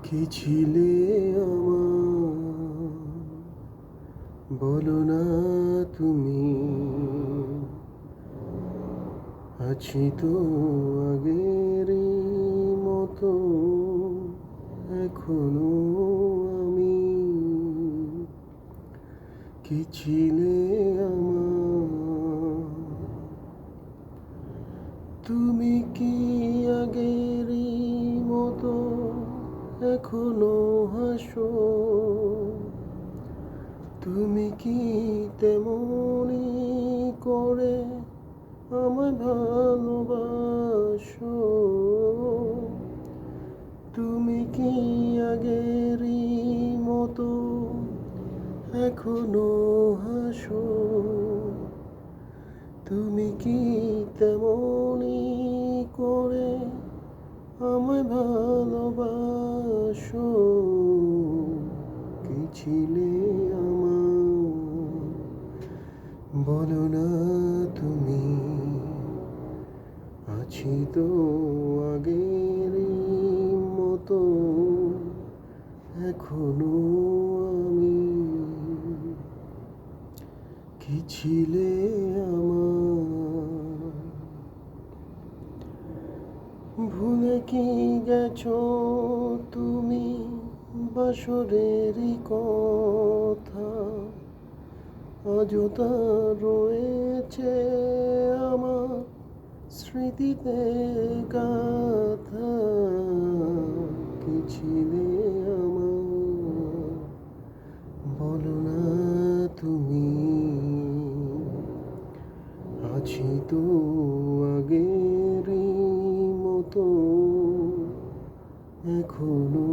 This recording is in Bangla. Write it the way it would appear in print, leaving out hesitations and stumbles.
কি ছিলে আমার, বলো না তুমি। আছি তো আগেরই মতো এখনো আমি। কি ছিলে আমার, তুমি কি আগেরই মতো এখনো হাসো? তুমি কি তেমনি করে আমায় ভালোবাসো? তুমি কি আগেরই মতো এখনো হাসো? তুমি কি তেমনি করে আমায় ভালোবাসো? কি ছিলে আমার, বলো না তুমি। আছি তো আগেরই মতো এখনো আমি। কি ছিলে আমার, ভুলে কি গেছো তুমি বাসরেরই কথা? আজও তা রয়েছে আমার স্মৃতিতে গাথা। কি ছিলে আমার, বলো না তুমি। আছি তো আগেরই মতো এখনো